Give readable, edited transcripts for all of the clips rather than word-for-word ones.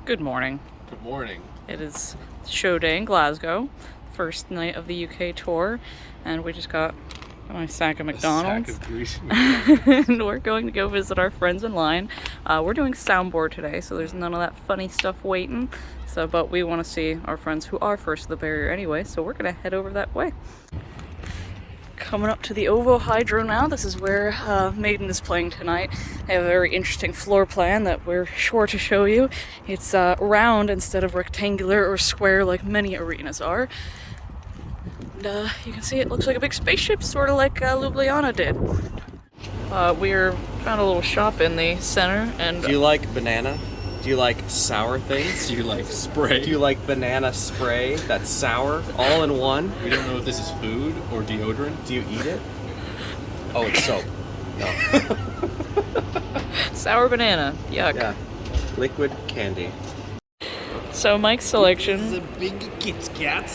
Good morning. Good morning. It is show day in Glasgow, first night of the UK tour, and we just got a sack of McDonald's. A sack of greasy McDonald's. And we're going to go visit our friends in line. We're doing soundboard today, so there's none of that funny stuff waiting. But we want to see our friends who are first to the barrier anyway, so we're gonna head over that way. Coming up to the Ovo Hydro now. This is where Maiden is playing tonight. They have a very interesting floor plan that we're sure to show you. It's round instead of rectangular or square like many arenas are. And you can see it looks like a big spaceship, sort of like Ljubljana did. We found a little shop in the center. And do you like banana? Do you like sour things? Do you like spray? Do you like banana spray that's sour, all in one? We don't know if this is food or deodorant. Do you eat it? Oh, it's soap. No. Sour banana. Yuck. Yeah. Liquid candy. So Mike's selection. This is a big Kit Kat.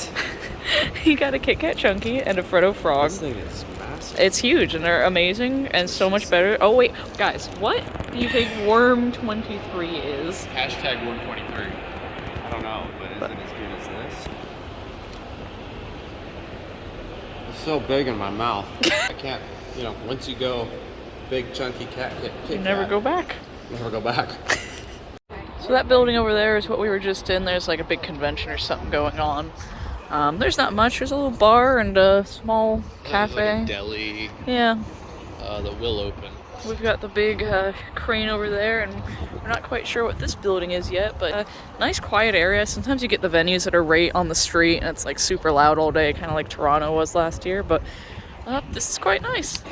He got a Kit Kat Chunky and a Freddo Frog. This thing is massive. It's huge and they're amazing and so much better. Oh wait, guys, what do you think Worm 23 is? Hashtag Worm 23. I don't know, but is it as good as this? It's so big in my mouth. I can't, once you go big chunky Kit You never go back. Never go back. So that building over there is what we were just in. There's like a big convention or something going on. There's not much. There's a little bar and a small cafe. Like a deli. Yeah. That will open. We've got the big crane over there, and we're not quite sure what this building is yet, but nice quiet area. Sometimes you get the venues that are right on the street, and it's like super loud all day, kind of like Toronto was last year, but this is quite nice.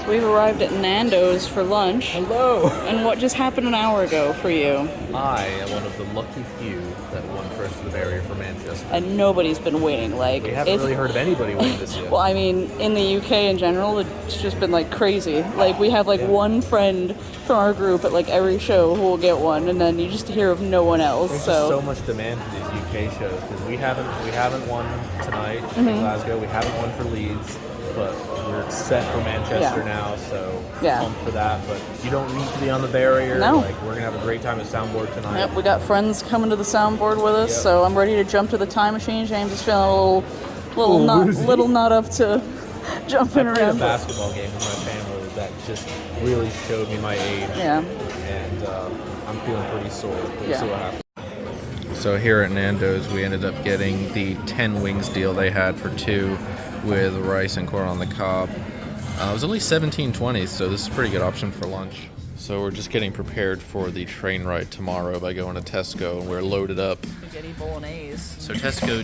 So we've arrived at Nando's for lunch. Hello! And what just happened an hour ago for you? I am one of the lucky few that won first to the barrier for Manchester. And nobody's been winning. Like, We haven't really heard of anybody win this year. Well, I mean, in the UK in general, it's just been like crazy. Like, we have like one friend from our group at like every show who will get one, and then you just hear of no one else. There's just so much demand for these UK shows because we haven't won tonight in Glasgow. We haven't won for Leeds, but we're set for Manchester now, so pumped for that. But you don't need to be on the barrier. No. Like, we're gonna have a great time at Soundboard tonight. Yep, we got friends coming to the soundboard with us, so I'm ready to jump to the time machine. James is feeling a little not up to jumping I around. played a basketball game with my family that just really showed me my age. Yeah. And I'm feeling pretty sore. We'll see what happens. So here at Nando's, we ended up getting the 10 wings deal they had for 2 with rice and corn on the cob. It was only $17.20, so this is a pretty good option for lunch. So we're just getting prepared for the train ride tomorrow by going to Tesco, and we're loaded up. Spaghetti bolognese. So Tesco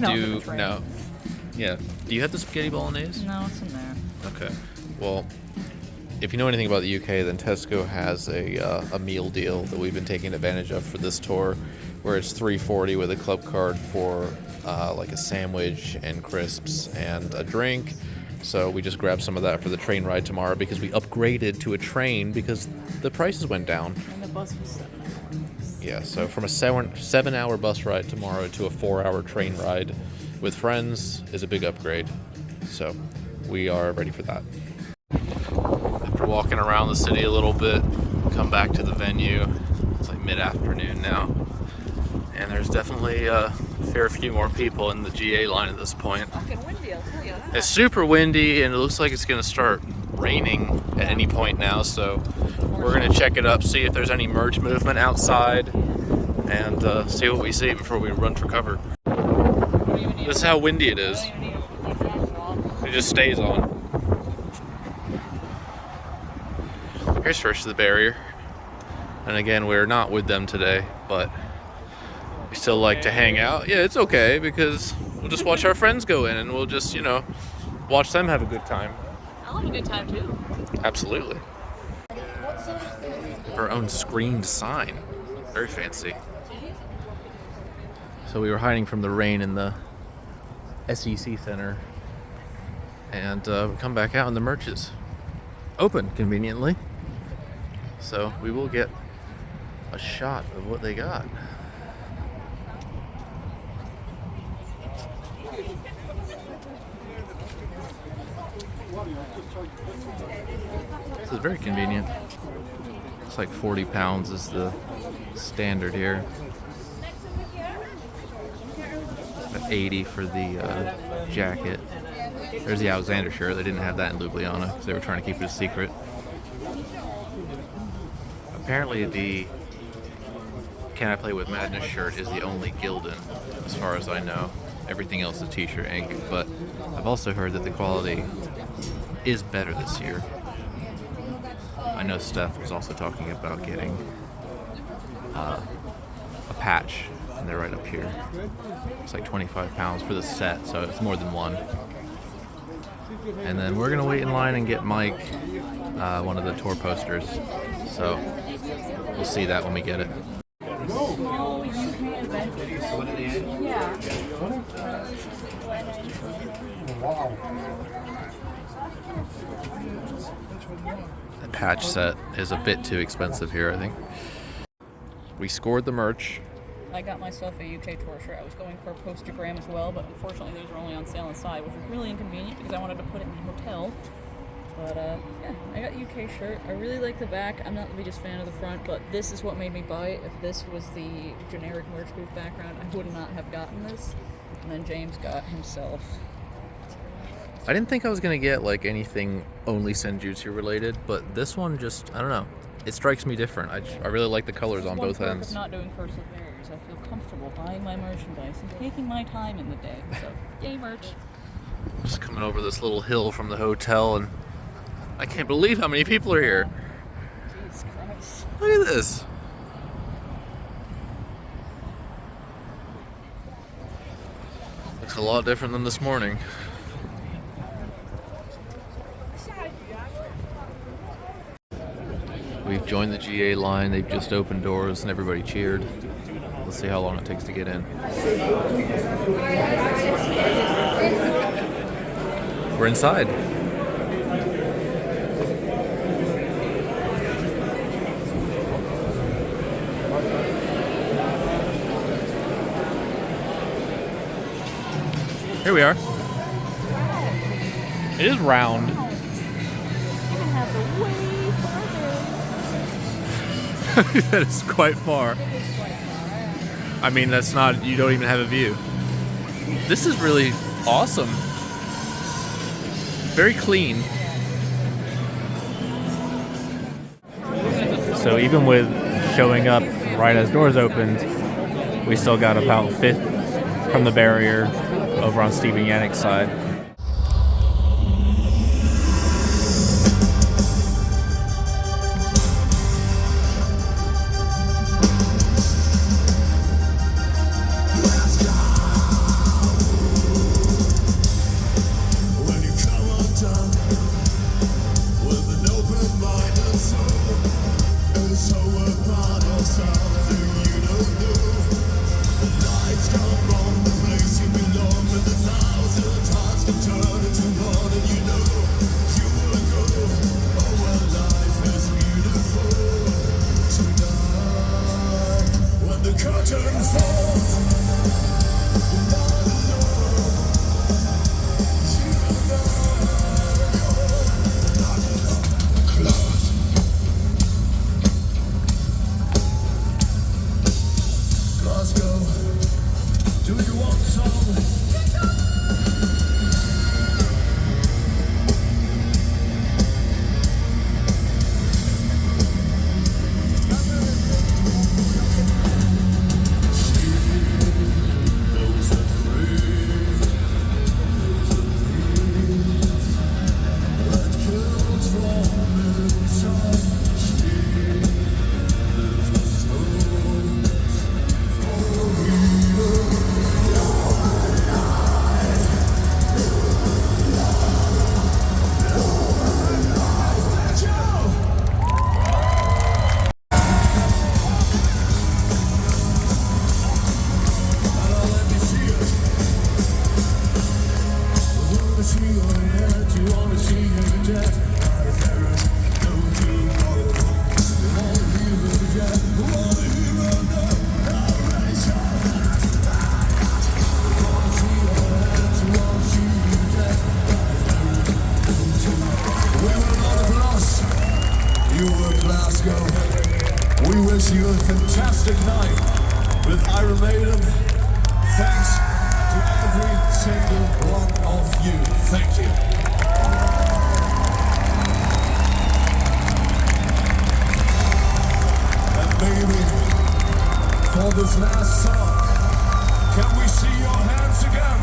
Yeah. Do you have the spaghetti bolognese? No, it's in there. Okay. Well, if you know anything about the UK, then Tesco has a meal deal that we've been taking advantage of for this tour, where it's $3.40 with a club card for like a sandwich and crisps and a drink. So we just grabbed some of that for the train ride tomorrow because we upgraded to a train because the prices went down. And the bus was 7 hours. Yeah, so from a 7-hour bus ride tomorrow to a 4-hour train ride with friends is a big upgrade. So we are ready for that. After walking around the city a little bit, come back to the venue. It's like mid-afternoon now. And there's definitely a fair few more people in the GA line at this point. Fucking windy, I'll tell you that. It's super windy and it looks like it's going to start raining at any point now, so we're going to check it up, see if there's any merch movement outside, and see what we see before we run for cover. This is how windy it is. It just stays on. Here's first to the barrier. And again, we're not with them today, but we still like to hang out. Yeah, it's okay because we'll just watch our friends go in and we'll just, watch them have a good time. I'll have a good time too. Absolutely. Our own screened sign. Very fancy. So we were hiding from the rain in the SEC Center. And we come back out and the merch is open conveniently. So we will get a shot of what they got. This is very convenient. Looks like 40 pounds is the standard here. $80 for the jacket. There's the Alexander shirt. They didn't have that in Ljubljana because they were trying to keep it a secret. Apparently the Can I Play With Madness shirt is the only Gildan, as far as I know. Everything else is t-shirt ink, but I've also heard that the quality is better this year. I know Steph was also talking about getting a patch, and they're right up here. It's like 25 pounds for the set, so it's more than one. And then we're gonna wait in line and get Mike one of the tour posters, so we'll see that when we get it. The patch set is a bit too expensive here, I think. We scored the merch. I got myself a UK tour shirt. I was going for a postergram as well, but unfortunately those were only on sale inside, which was really inconvenient because I wanted to put it in the hotel. But yeah, I got UK shirt. I really like the back. I'm not the biggest fan of the front, but this is what made me buy it. If this was the generic merch booth background, I would not have gotten this. And then James got himself. I didn't think I was gonna get like anything only Senjutsu related, but this one just, I don't know, it strikes me different. I really like the colors on both ends. Of not doing Curse of Barriers, I feel comfortable buying my merchandise and taking my time in the day. So, yay merch. Just coming over this little hill from the hotel, and I can't believe how many people are here. Jesus Christ. Look at this. Looks a lot different than this morning. We've joined the GA line. They've just opened doors and everybody cheered. Let's see how long it takes to get in. We're inside. Here we are. It is round. You can have the way farther. That is quite far. I mean, that's not, you don't even have a view. This is really awesome. Very clean. So even with showing up right as doors opened, we still got about fifth from the barrier over on Steven Yannick's side. Glasgow, do you want some? Glasgow. We wish you a fantastic night with Iron Maiden. Thanks to single one of you. Thank you. And maybe for this last song, can we see your hands again?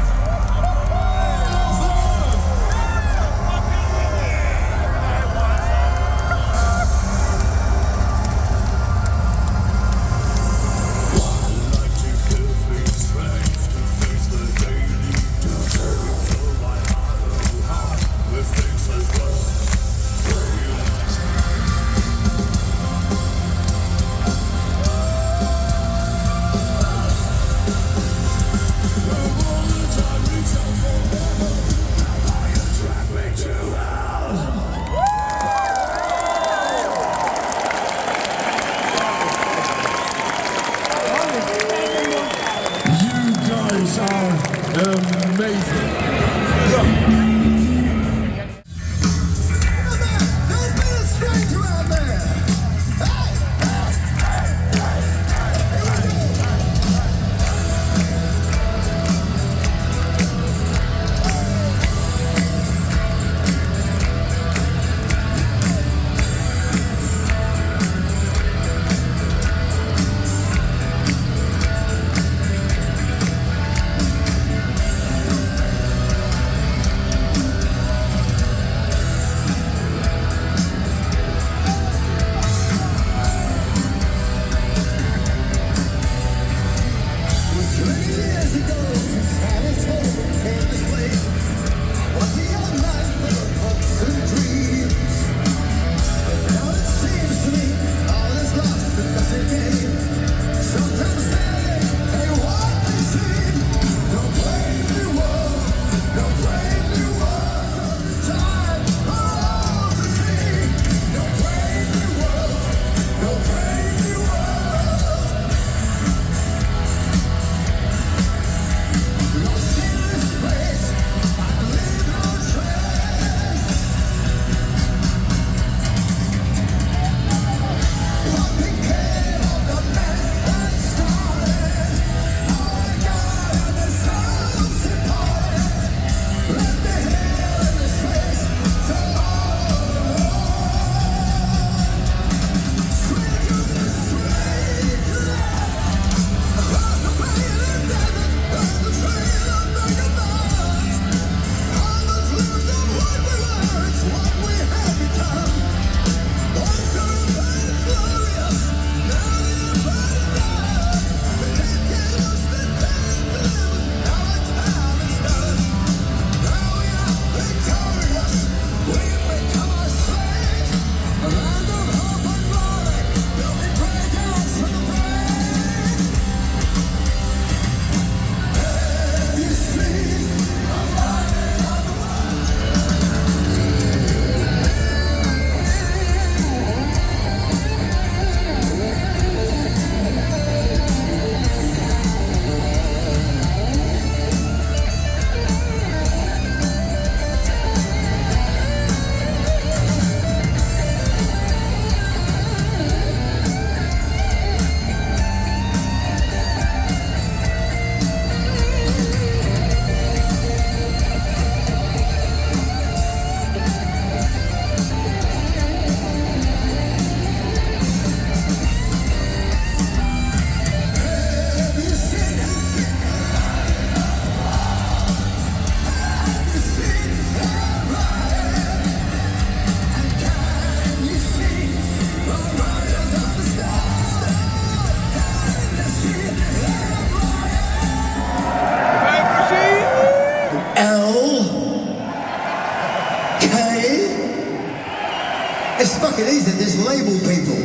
It's fucking easy, just label people.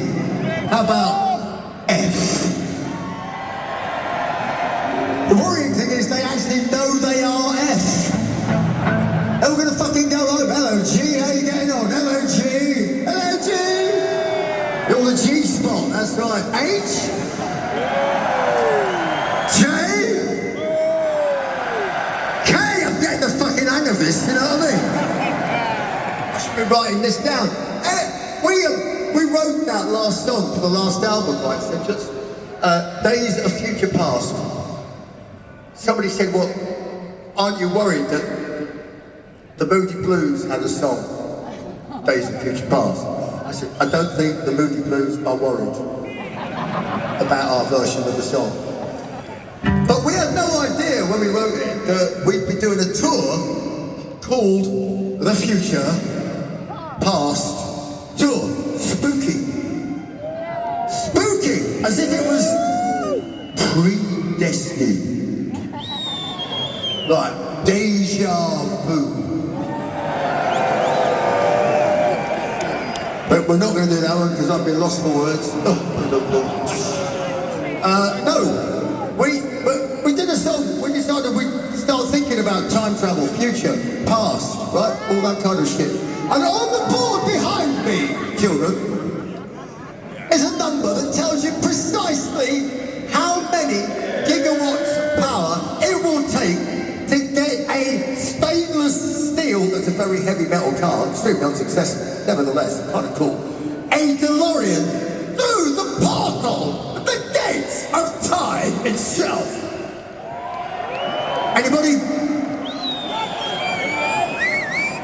How about F? The worrying thing is they actually know they are F. And we're gonna fucking go home. Hello G, how you getting on? Hello G. Hello G. You're the G spot, that's right. H. J. K. I'm getting the fucking hang of this, you know what I mean? I should be writing this down. We wrote that last song for the last album, right? So just Days of Future Past. Somebody said, well, aren't you worried that the Moody Blues had a song, Days of Future Past? I said, I don't think the Moody Blues are worried about our version of the song. But we had no idea when we wrote it that we'd be doing a tour called The Future Past Tour. Spooky. Spooky! As if it was predestined. Like deja vu. But we're not going to do that one because I've been lost for words. No, we did a song. We decided we'd start thinking about time travel, future, past, right? All that kind of shit. And on the board behind me, children, is a number that tells you precisely how many gigawatts of power it will take to get a stainless steel, that's a very heavy metal car, extremely unsuccessful, nevertheless, kind of cool, a DeLorean through the portal, the gates of time itself. Anybody?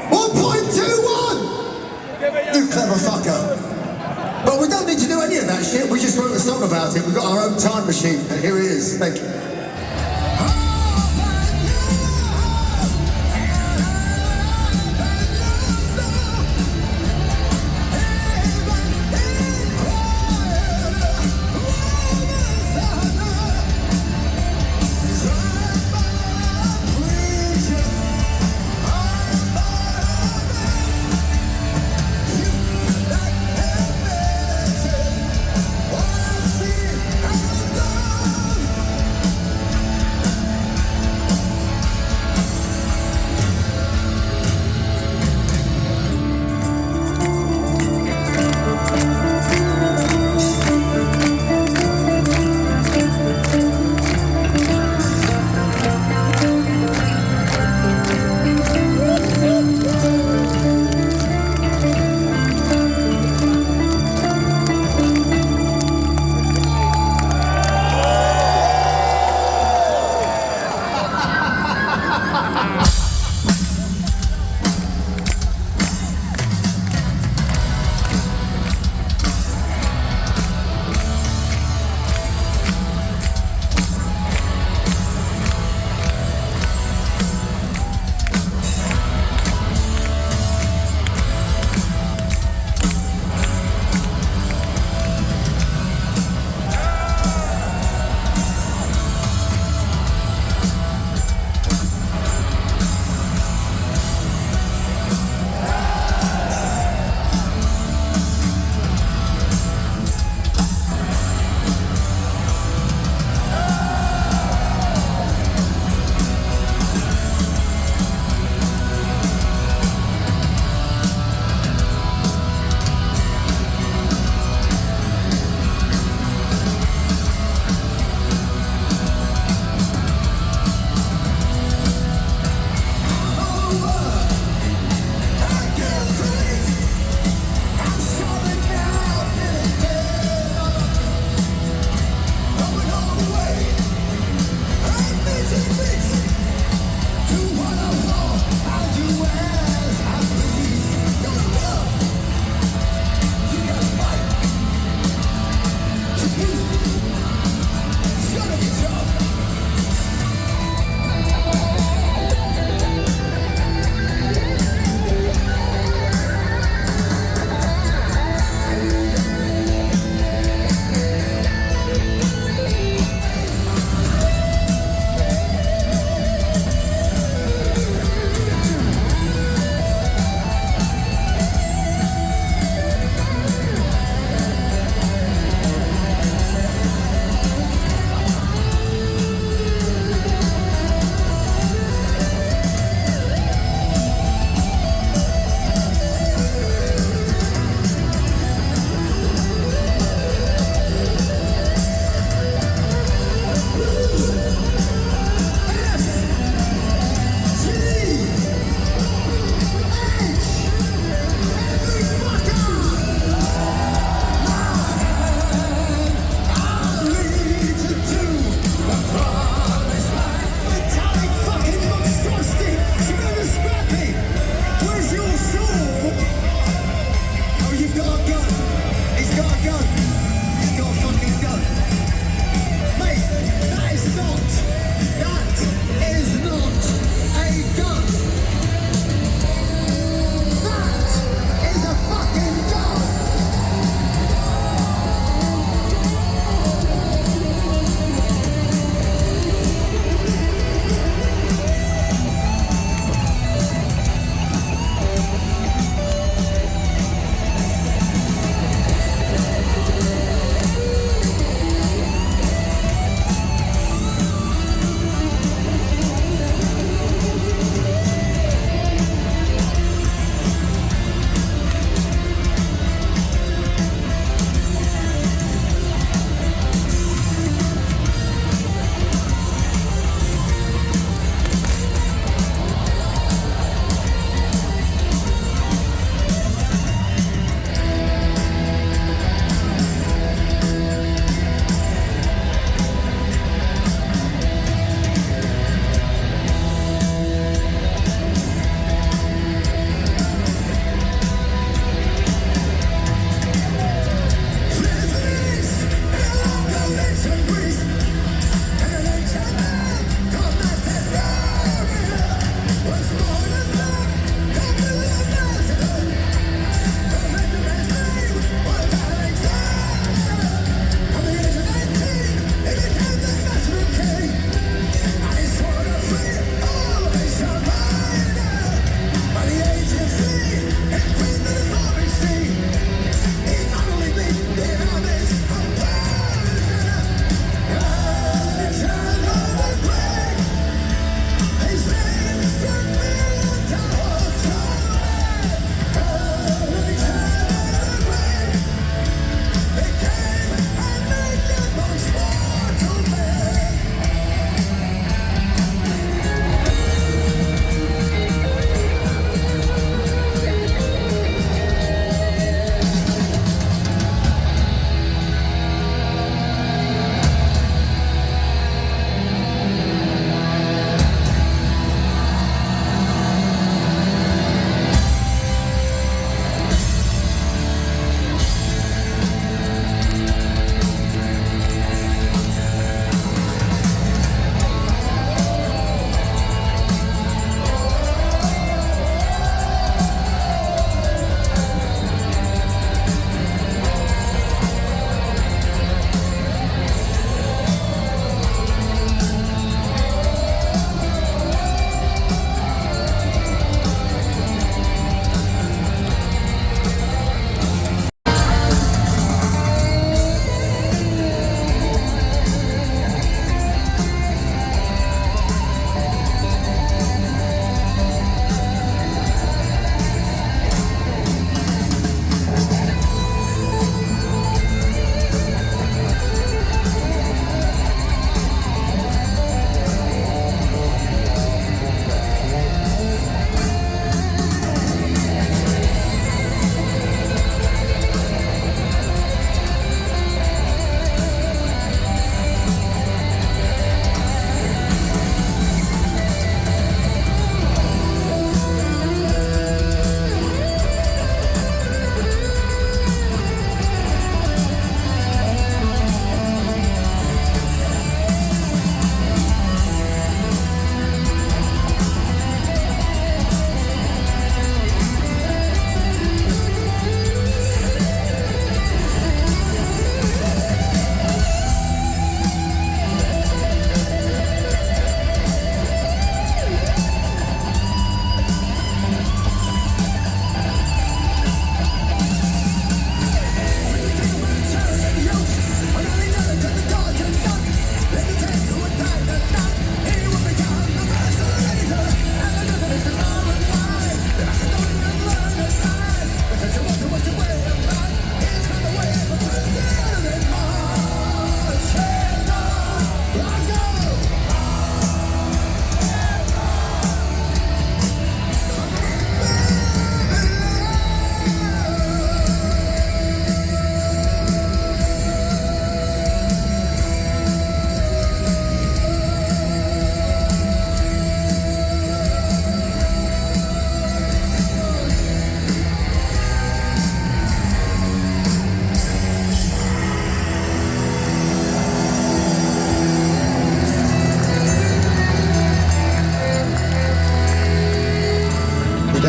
1.21! You clever fucker. But we don't need to do any of that shit, we just wrote a song about it. We've got our own time machine, and here it is. Thank you.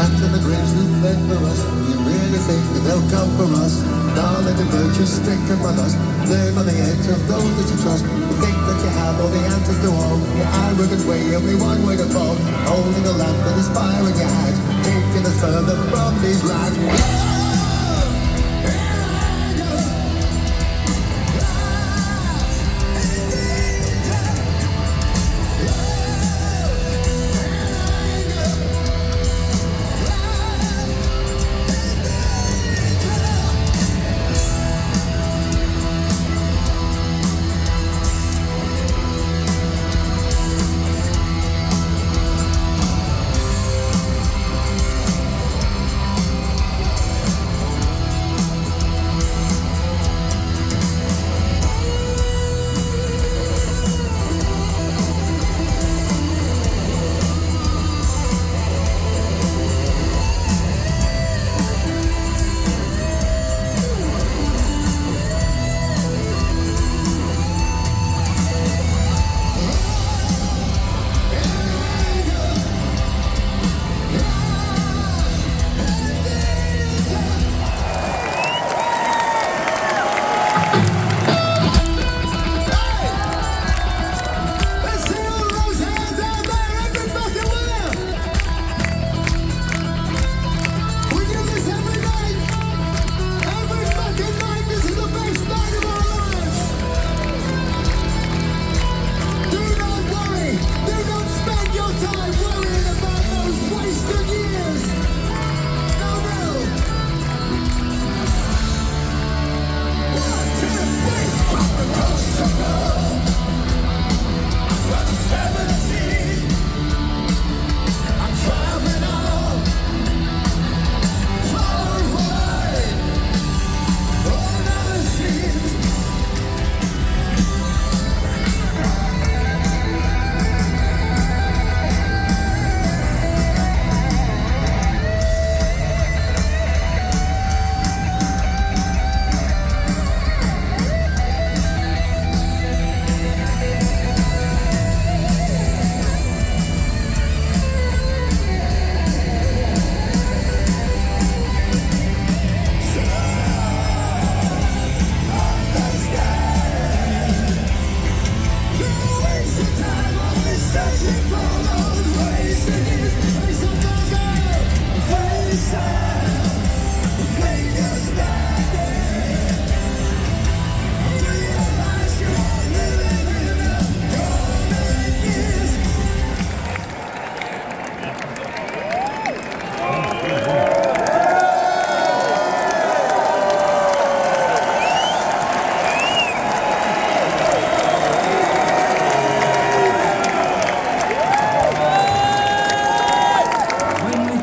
Cats and the graves who fled for us. You really think that they'll come for us? Darling, the virtues stricken by us. Name on the edge of those that you trust. You think that you have all the answers to all. Your arrogant way, only one way to fall. Holding a lamp that is fire in your hand. Taking us further from these lands.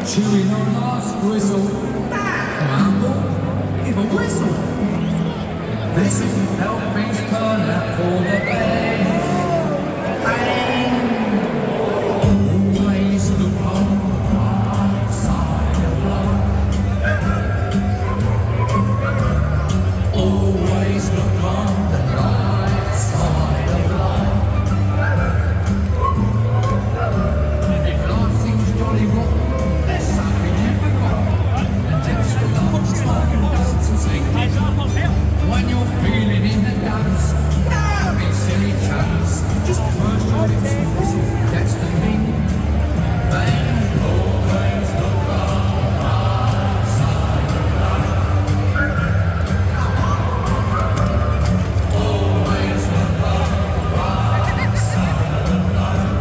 Chewing on last whistle. Mambo, give a whistle. This is help things turn out for the best. Always look on the right side of life. Always look on the right side of life. If life seems jolly rotten, when you're feeling in the guts, big silly chance, just push your lips and whistle, that's the thing. Bang, always look on the right side of life. Always look on the right side of life.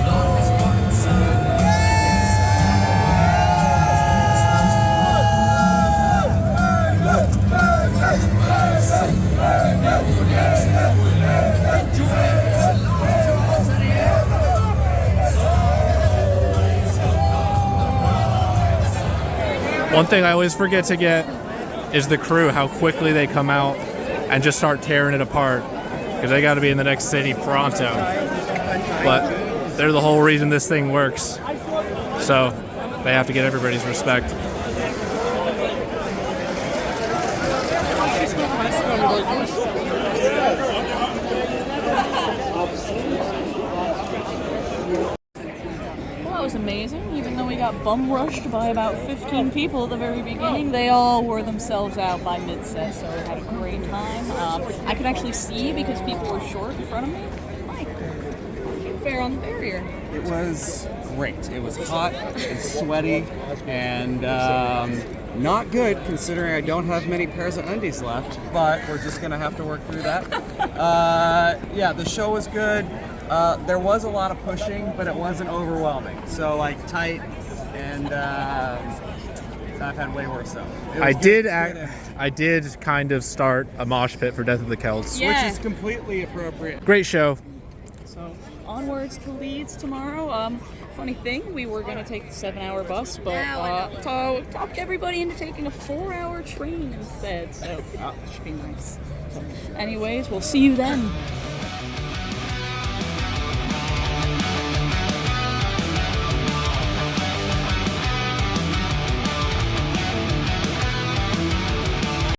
Life is quite sad. One thing I always forget to get is the crew, how quickly they come out and just start tearing it apart, because they got to be in the next city pronto. But they're the whole reason this thing works, so they have to get everybody's respect. was amazing. Even though we got bum rushed by about 15 people at the very beginning, they all wore themselves out by mid-set, so we had a great time. I could actually see because people were short in front of me. Mike, fair on the barrier. It was great. It was hot and sweaty and not good considering I don't have many pairs of undies left, but we're just going to have to work through that. Yeah, the show was good. There was a lot of pushing, but it wasn't overwhelming. So like tight, and I've had way worse though. I did kind of start a mosh pit for Death of the Celts. Yeah. Which is completely appropriate. Great show. So onwards to Leeds tomorrow. Funny thing, we were going to take the 7-hour bus, but talked everybody into taking a 4-hour train instead. So that should be nice. So, anyways, we'll see you then.